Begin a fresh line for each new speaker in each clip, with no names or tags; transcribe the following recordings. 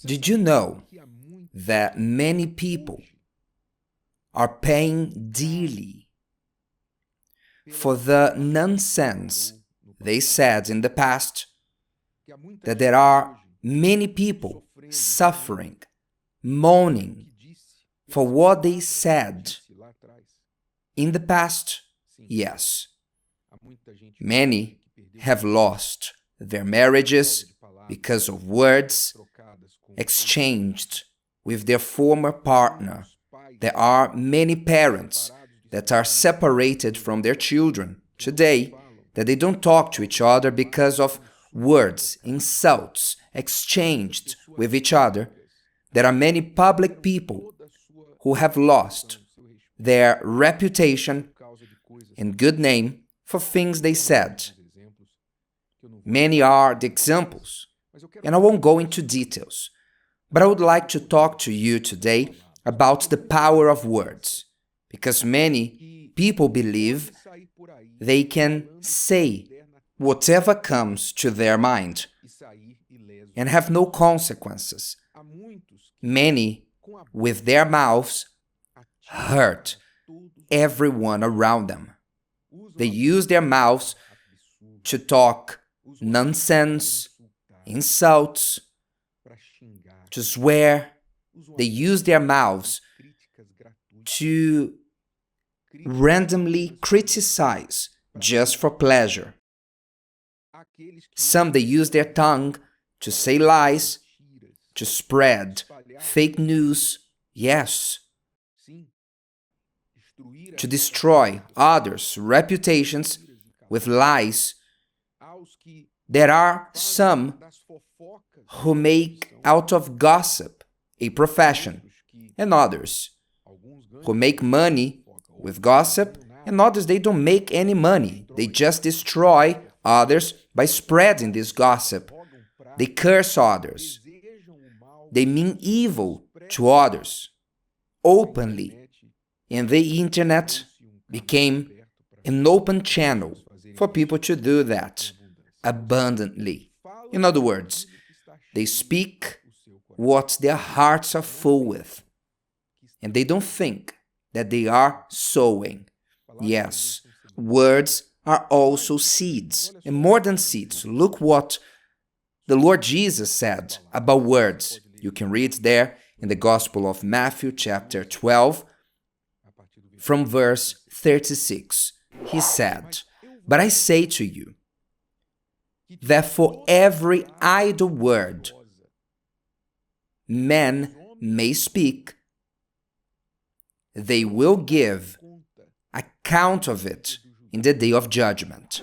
Did you know that many people are paying dearly for the nonsense they said in the past? That there are many people suffering, mourning for what they said in the past? Yes. Many have lost their marriages because of words exchanged with their former partner. There are many parents that are separated from their children today, that they don't talk to each other because of words, insults exchanged with each other. There are many public people who have lost their reputation and good name for things they said. Many are the examples, and I won't go into details, but I would like to talk to you today about the power of words, because many people believe they can say whatever comes to their mind and have no consequences. Many, with their mouths, hurt everyone around them. They use their mouths to talk nonsense, insults, to swear. They use their mouths to randomly criticize just for pleasure. Some they use their tongue to say lies, to spread fake news, yes, to destroy others' reputations with lies. There are some who make out of gossip a profession, and others who make money with gossip, and others they don't make any money. They just destroy others by spreading this gossip. They curse others. They mean evil to others openly. And the internet became an open channel for people to do that abundantly. In other words, they speak what their hearts are full with, and they don't think that they are sowing. Yes, words are also seeds, and more than seeds. Look what the Lord Jesus said about words. You can read there in the Gospel of Matthew chapter 12 from verse 36. He said, "But I say to you, that for every idle word men may speak, they will give account of it in the day of judgment."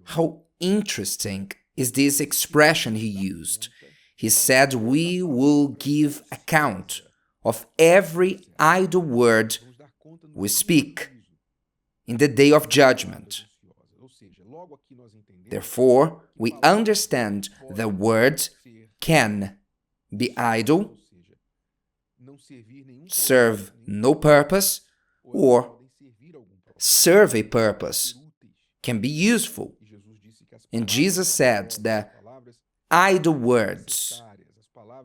How interesting is this expression he used. He said, we will give account of every idle word we speak in the day of judgment. Therefore, we understand that words can be idle, serve no purpose, or serve a purpose, can be useful. And Jesus said that idle words,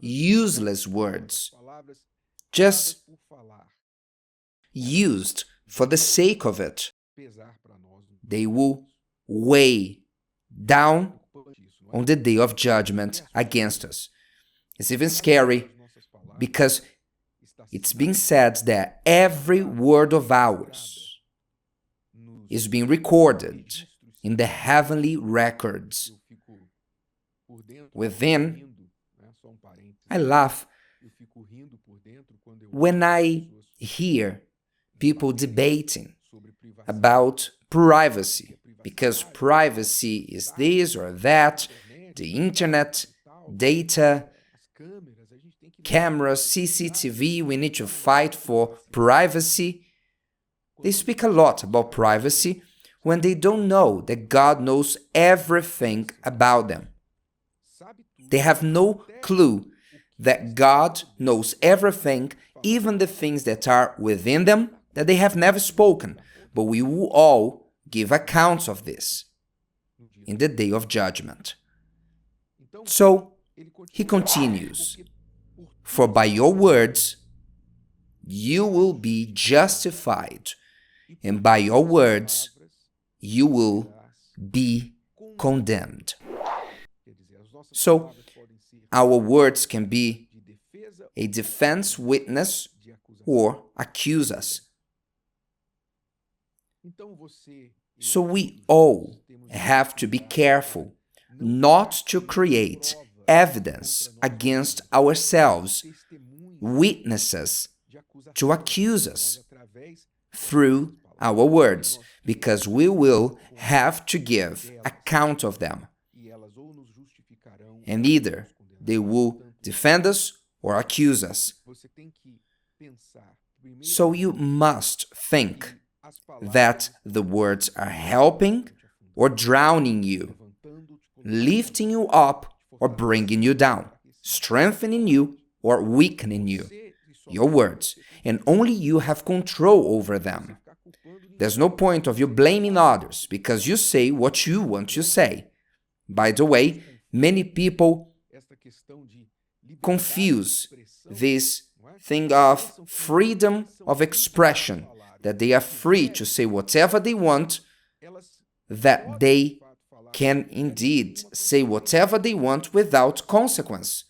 useless words, just used for the sake of it, they will weigh down on the day of judgment against us. It's even scary because it's being said that every word of ours is being recorded in the heavenly records. Within, I laugh when I hear people debating about privacy, because privacy is this or that, the internet, data, cameras, CCTV, we need to fight for privacy. They speak a lot about privacy when they don't know that God knows everything about them. They have no clue that God knows everything, even the things that are within them that they have never spoken. But we will all give accounts of this in the day of judgment. So he continues, "For by your words you will be justified, and by your words you will be condemned." So our words can be a defense witness or accuse us. So we all have to be careful not to create evidence against ourselves, witnesses to accuse us through our words, because we will have to give account of them. And either they will defend us or accuse us. So you must think that the words are helping or drowning you, lifting you up or bringing you down, strengthening you or weakening you. Your words, and only you have control over them. There's no point of you blaming others because you say what you want to say. By the way, many people confuse this thing of freedom of expression, that they are free to say whatever they want, that they can indeed say whatever they want without consequence.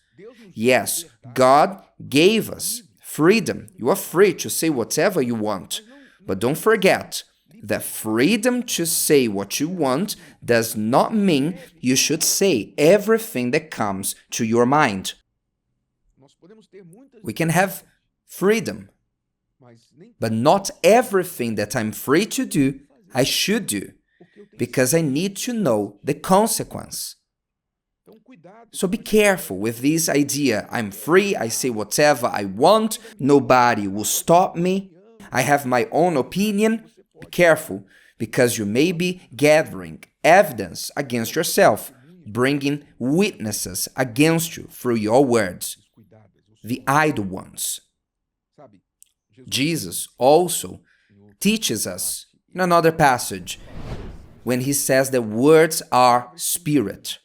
Yes, God gave us freedom. You are free to say whatever you want. But don't forget that freedom to say what you want does not mean you should say everything that comes to your mind. We can have freedom, but not everything that I'm free to do, I should do, because I need to know the consequence. So be careful with this idea, I'm free, I say whatever I want, nobody will stop me, I have my own opinion. Be careful, because you may be gathering evidence against yourself, bringing witnesses against you through your words, the idle ones. Jesus also teaches us in another passage when he says that words are spirit.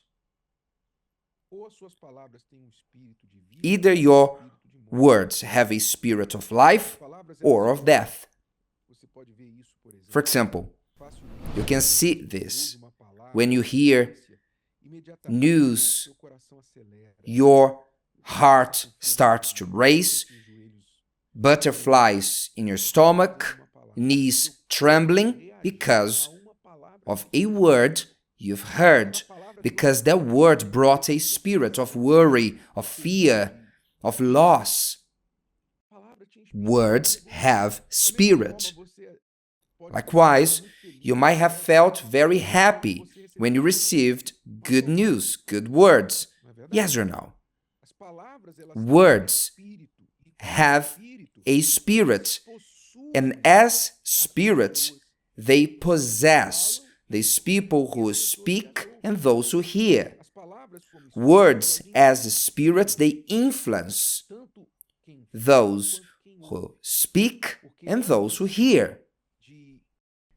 Either your words have a spirit of life or of death. For example, you can see this when you hear news, your heart starts to race, butterflies in your stomach, knees trembling because of a word you've heard, because that word brought a spirit of worry, of fear, of loss. Words have spirit. Likewise, you might have felt very happy when you received good news, good words. Yes or no? Words have a spirit, and as spirit, they possess these people who speak and those who hear. Words as spirits, they influence those who speak and those who hear.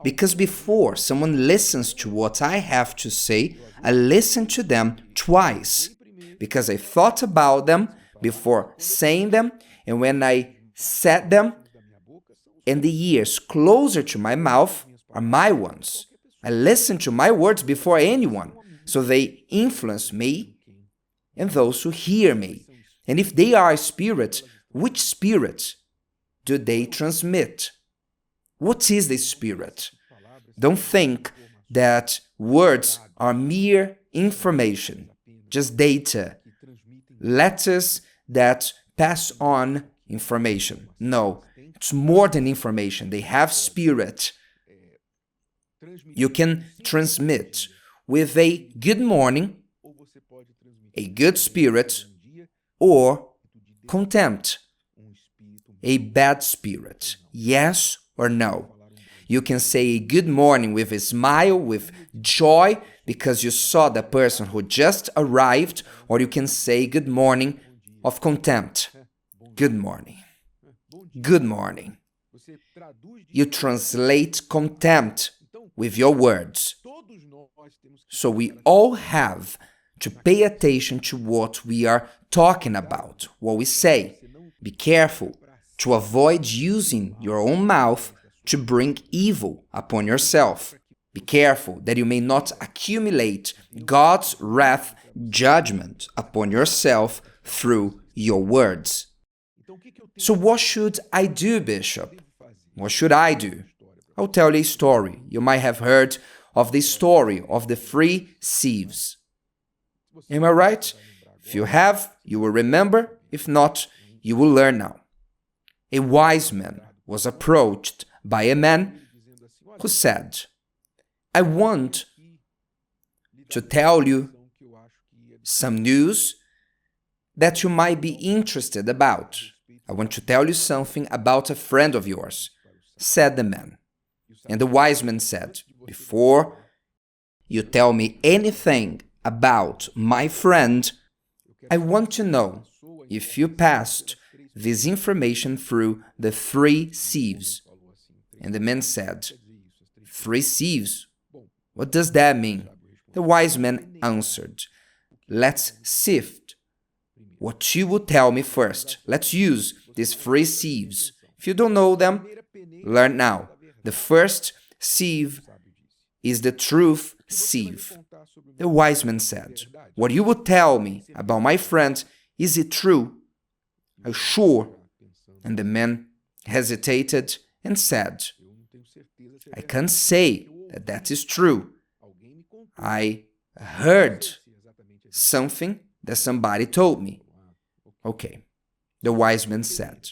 Because before someone listens to what I have to say, I listen to them twice, because I thought about them before saying them, and when I said them, and the ears closer to my mouth are my ones. I listen to my words before anyone, so they influence me and those who hear me. And if they are a spirit, which spirit do they transmit? What is the spirit? Don't think that words are mere information, just data, letters that pass on information. No, it's more than information. They have spirit. You can transmit with a good morning, a good spirit, or contempt, a bad spirit. Yes or no? You can say a good morning with a smile, with joy, because you saw the person who just arrived, or you can say good morning of contempt. Good morning. Good morning. You translate contempt with your words. So we all have to pay attention to what we are talking about, what we say. Be careful to avoid using your own mouth to bring evil upon yourself. Be careful that you may not accumulate God's wrath judgment upon yourself through your words. So what should I do, Bishop? What should I do? I'll tell you a story. You might have heard of the story of the three Sieves. Am I right? If you have, you will remember. If not, you will learn now. A wise man was approached by a man who said, I want to tell you some news that you might be interested about. I want to tell you something about a friend of yours, said the man. And the wise man said, before you tell me anything about my friend, I want to know if you passed this information through the three sieves. And the man said, 3 sieves? What does that mean? The wise man answered, let's sift what you would tell me first. Let's use these 3 sieves. If you don't know them, learn now. The first sieve is the truth sieve. The wise man said, what you would tell me about my friend, is it true? Are you sure? And the man hesitated and said, I can't say that that is true. I heard something that somebody told me. Okay, the wise man said.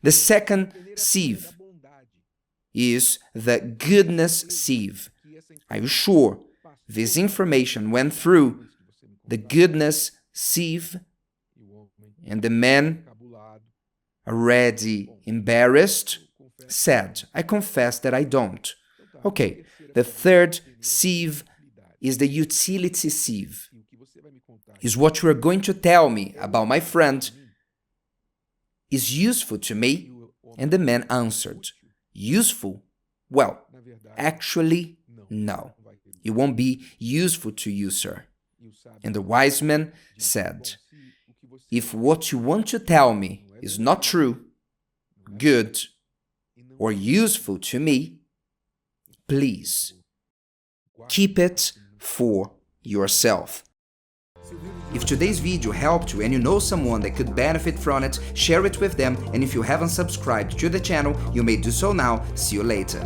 The second sieve is the goodness sieve. Are you sure this information went through the goodness sieve? And the man, already embarrassed, said, I confess that I don't. Okay, the third sieve is the utility sieve. Is what you are going to tell me about my friend is useful to me? And the man answered, useful? Well, actually, no. It won't be useful to you, sir. And the wise man said, if what you want to tell me is not true, good, or useful to me, please keep it for yourself. If today's video helped you and you know someone that could benefit from it, share it with them, and if you haven't subscribed to the channel, you may do so now. See you later.